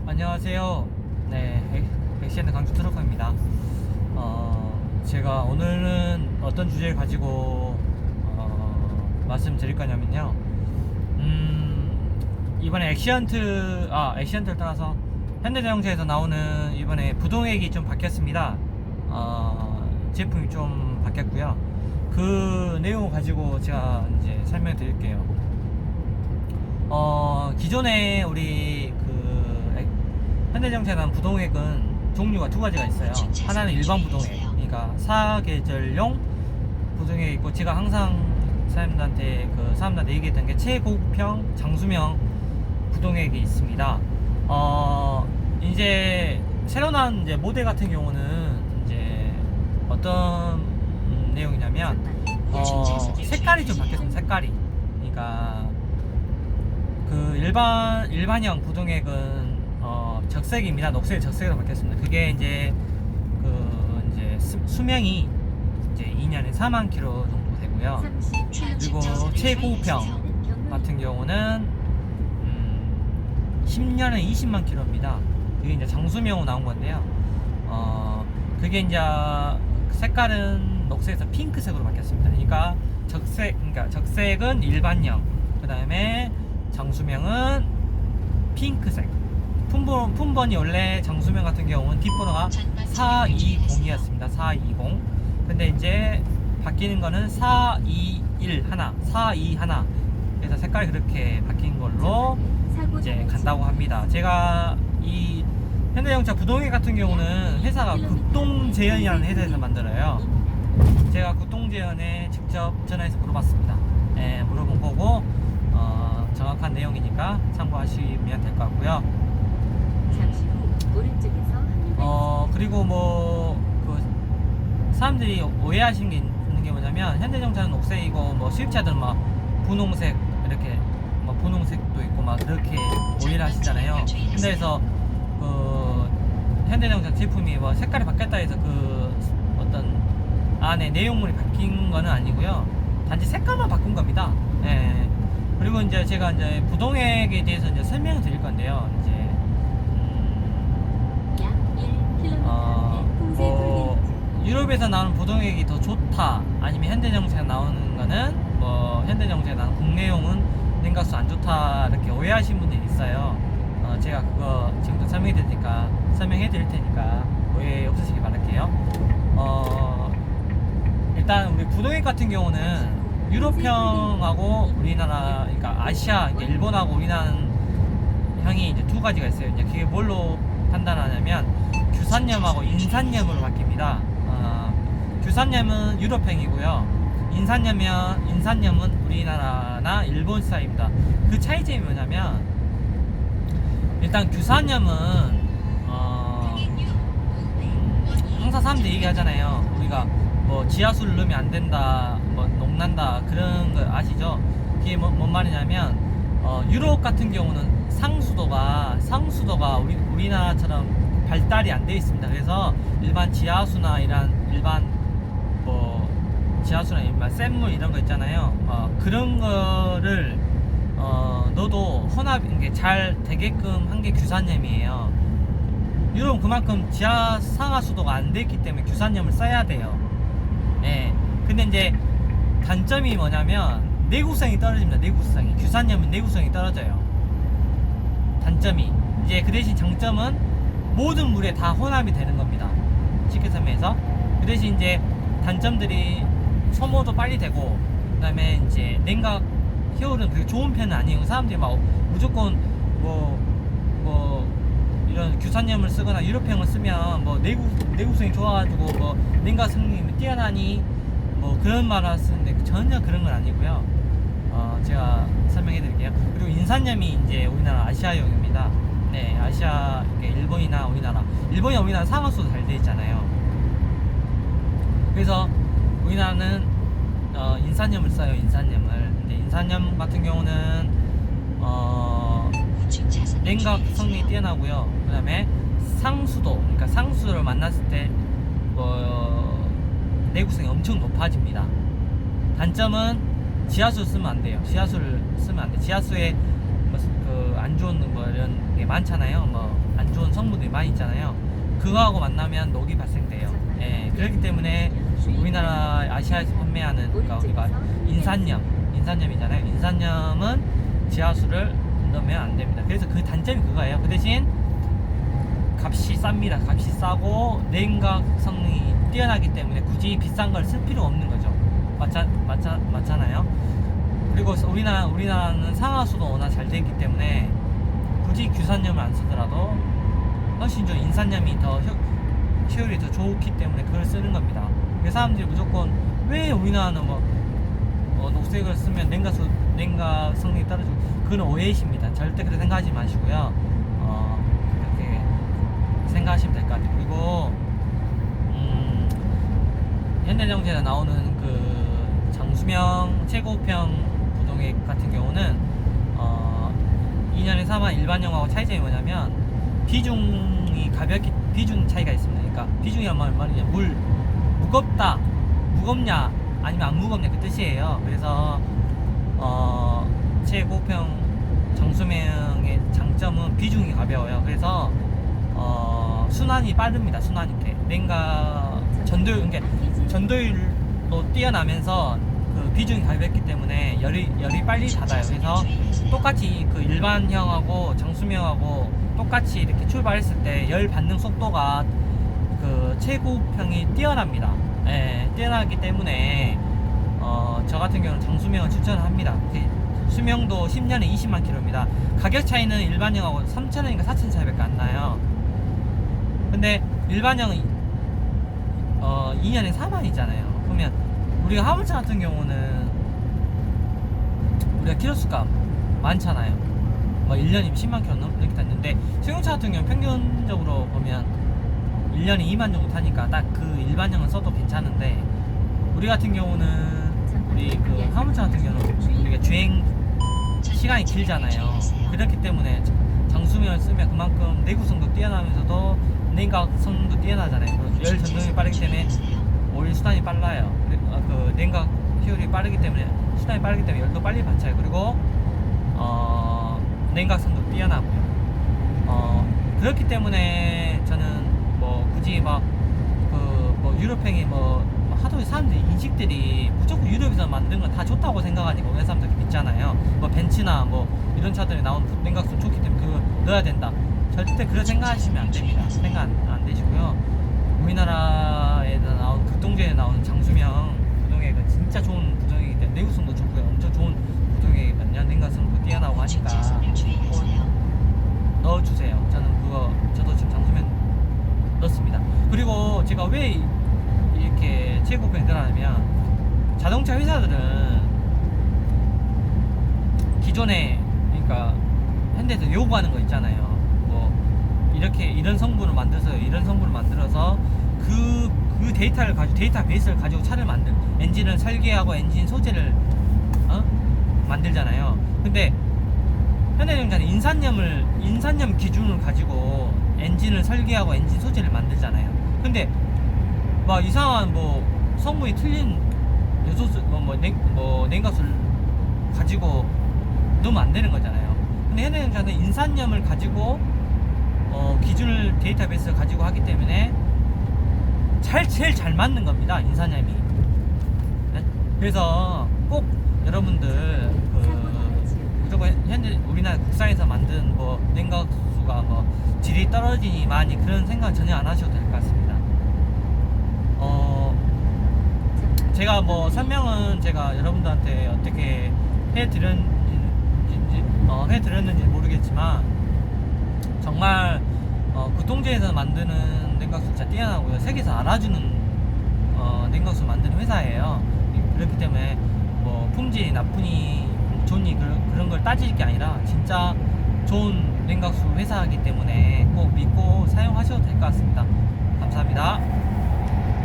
안녕하세요. 네, 엑시엔드 강주 트럭커입니다. 제가 오늘은 어떤 주제를 가지고 말씀드릴 거냐면요. 이번에 엑시언트를 떠나서 현대자동차에서 나오는 이번에 부동액이 좀 바뀌었습니다. 제품이 좀 바뀌었고요. 그 내용을 가지고 제가 이제 설명드릴게요. 기존에 우리 현대자동차에 나온 부동액은 종류가 두 가지가 있어요. 하나는 일반 부동액, 그러니까 사계절용 부동액이 있고, 제가 항상 사람들한테 얘기했던 게 최고급형 장수명 부동액이 있습니다. 이제 새로 나온 이제 모델 같은 경우는 이제 어떤 내용이냐면 색깔이 좀 바뀌었습니다. 색깔이. 그러니까 그 일반형 부동액은 적색입니다. 녹색 적색으로 바뀌었습니다. 그게 이제 수명이 이제 2년에 4만 킬로 정도 되고요. 그리고 최고급형 같은 경우는 10년에 20만 킬로입니다. 그게 이제 장수명으로 나온 건데요. 그게 이제 색깔은 녹색에서 핑크색으로 바뀌었습니다. 그러니까 적색은 일반형, 그 다음에 장수명은 핑크색. 품번이 원래 장수명 같은 경우는 뒷번호가 420이었습니다. 420. 근데 이제 바뀌는 거는 421. 그래서 색깔이 그렇게 바뀐 걸로 이제 간다고 합니다. 제가 이 현대자동차 부동액 같은 경우는 회사가 국동재현이라는 회사에서 만들어요. 제가 국동재현에 직접 전화해서 물어봤습니다. 네, 물어본 거고 정확한 내용이니까 참고하시면 될 것 같고요. 잠시 후 오른쪽에서 그리고 사람들이 오해하시는 게 있는 게 뭐냐면, 현대자동차는 녹색이고 수입차들은 분홍색, 이렇게 분홍색도 있고 그렇게 오해를 하시잖아요. 근데 그래서 현대자동차 제품이 색깔이 바뀌었다 해서 어떤 안에 내용물이 바뀐 거는 아니고요. 단지 색깔만 바꾼 겁니다. 예. 그리고 이제 제가 이제 부동액에 대해서 이제 설명을 드릴 건데요. 이제 유럽에서 나오는 부동액이 더 좋다, 아니면 현대자동차에 나오는 거는 현대자동차에 나오는 국내용은 냉각수 안 좋다, 이렇게 오해하시는 분들이 있어요. 제가 그거 지금도 설명해 드릴 테니까 오해 없으시길 바랄게요. 일단 우리 부동액 같은 경우는 유럽형하고 우리나라, 그러니까 아시아, 그러니까 일본하고 우리나라 형이 이제 두 가지가 있어요. 이제 그게 뭘로 판단하냐면 규산염하고 인산염으로 바뀝니다. 규산염은 유럽형이고요. 인산염은 우리나라나 일본 스타일입니다. 그 차이점이 뭐냐면, 일단 규산염은 항상 사람들이 얘기하잖아요. 우리가 지하수를 넣으면 안 된다, 녹난다, 그런 거 아시죠? 그게 뭔 말이냐면, 유럽 같은 경우는 상수도가 우리나라처럼 발달이 안 돼 있습니다. 그래서 일반 지하수나 일반 샘물 이런 거 있잖아요. 그런 거를 넣어도 혼합이 잘 되게끔 한 게 규산염이에요. 유럽은 그만큼 지하 상하수도가 안 돼 있기 때문에 규산염을 써야 돼요. 네. 근데 이제 단점이 뭐냐면 내구성이 떨어집니다. 규산염은 내구성이 떨어져요. 단점이. 이제 그 대신 장점은 모든 물에 다 혼합이 되는 겁니다. 쉽게 설명해서. 그 대신 이제 단점들이 소모도 빨리 되고, 그 다음에 이제 냉각 효율은 그렇게 좋은 편은 아니고, 사람들이 무조건 이런 규산염을 쓰거나 유럽형을 쓰면 내구성이 좋아가지고 냉각 성능이 뛰어나니 그런 말을 쓰는데 전혀 그런 건 아니고요. 제가 설명해 드릴게요. 그리고 인산염이 이제 우리나라 아시아용입니다. 네, 아시아, 일본이나 우리나라 상하수도 잘 돼 있잖아요. 그래서 우리나라는 인산염을 써요. 근데 인산염 같은 경우는 냉각 성능이 뛰어나고요. 그 다음에 그러니까 상수도를 만났을 때 내구성이 엄청 높아집니다. 단점은 지하수를 쓰면 안 돼요. 지하수에 안 좋은 이런 게 많잖아요. 안 좋은 성분들이 많이 있잖아요. 그거하고 만나면 녹이 발생돼요. 예, 그렇기 때문에 우리나라 아시아에서 판매하는 그러니까 우리가 인산염이잖아요. 인산염은 지하수를 넣으면 안 됩니다. 그래서 그 단점이 그거예요. 그 대신 값이 쌉니다. 값이 싸고 냉각성이 뛰어나기 때문에 굳이 비싼 걸 쓸 필요 없는 거죠. 맞잖아요. 그리고 우리나라는 상하수도 워낙 잘 되어 있기 때문에 굳이 규산염을 안 쓰더라도 훨씬 좀 인산염이 더 효율이 더 좋기 때문에 그걸 쓰는 겁니다. 그래서 사람들이 무조건 왜 우리나라는 녹색을 쓰면 냉각성이 떨어지고, 그건 오해이십니다. 절대 그렇게 생각하지 마시고요. 그렇게 생각하시면 될 것 같아요. 그리고 현대자동차에 나오는 그 장수명 최고평 부동액 같은 경우는 2년에 4만 일반형하고 차이점이 뭐냐면 비중이 비중 차이가 있습니다. 그러니까 비중이 얼마냐, 무겁냐 아니면 안 무겁냐 그 뜻이에요. 그래서 최고평 장수명의 장점은 비중이 가벼워요. 그래서 순환이 빠릅니다. 순환이 냉각 전도율도 뛰어나면서 그 비중이 가볍기 때문에 열이 빨리 닫아요. 그래서 똑같이 그 일반형하고 장수명하고 똑같이 이렇게 출발했을 때 열 받는 속도가 그 최고평이 뛰어납니다. 예, 뛰어나기 때문에 저 같은 경우는 장수명을 추천합니다. 수명도 10년에 20만 킬로입니다. 가격 차이는 일반형하고 3,000원인가 4,000원 차이밖에 안 나요. 근데 일반형은 2년에 4만이잖아요. 그러면 우리가 화물차 같은 경우는 우리가 키로수가 많잖아요. 1년이면 10만 킬로 넘게 탔는데 승용차 같은 경우는 평균적으로 보면 1년에 2만 정도 타니까 딱 그 일반형은 써도 괜찮은데, 우리 같은 경우는 우리 그 화물차 같은 경우는 우리가 주행 시간이 길잖아요. 그렇기 때문에 장수명을 쓰면 그만큼 내구성도 뛰어나면서도 냉각성도 뛰어나잖아요. 열 전동이 빠르기 때문에 오일 수단이 빨라요. 그 냉각 효율이 빠르기 때문에 수단이 빠르기 때문에 열도 빨리 받쳐요. 그리고 냉각성도 뛰어나고요. 그렇기 때문에 저는 굳이 유럽행이 하도 사람들이 인식들이 무조건 유럽에서 만든 건 다 좋다고 생각하니까 우리 사람들 믿잖아요. 벤츠나 이런 차들이 나오는 냉각성 좋기 때문에 그거 넣어야 된다. 절대 그런 생각하시면 안 됩니다. 생각 안 되시고요. 우리나라에 나온 극동제에 나오는 장수명 부동액은 진짜 좋은 부동액이기 때문에 내구성도 좋고요. 엄청 좋은 부동액이거든요. 냉각성도 뛰어나고 하니까 넣어주세요. 저도 지금 장수명 넣습니다. 그리고 제가 왜 이렇게 최고평이 늘어나면, 자동차 회사들은 기존에 그러니까 현대에서 요구하는 거 있잖아요. 이런 성분을 만들어서 그 데이터를 가지고 데이터 베이스를 가지고 차를 엔진을 설계하고 엔진 소재를 만들잖아요. 근데 현대자동차는 인산염 기준을 가지고 엔진을 설계하고 엔진 소재를 만들잖아요. 근데 이상한 성분이 틀린 요소수 냉각수를 가지고 넣으면 안 되는 거잖아요. 근데 현대자동차는 인산염을 가지고 기준을 데이터베이스를 가지고 하기 때문에 제일 잘 맞는 겁니다. 인산염이. 네? 그래서 꼭 여러분들 무조건 우리나라 국산에서 만든 냉각수가 질이 떨어지니 많이 그런 생각 전혀 안 하셔도 될 것 같습니다. 제가 설명은 제가 여러분들한테 어떻게 해드렸는지 모르겠지만 정말 극동제에서 만드는 냉각수 진짜 뛰어나고요. 세계에서 알아주는 냉각수 만드는 회사예요. 그렇기 때문에 품질이 나쁘니 좋니 그런 걸 따질 게 아니라 진짜 좋은 냉각수 회사이기 때문에 꼭 믿고 사용하셔도 될 것 같습니다. 감사합니다.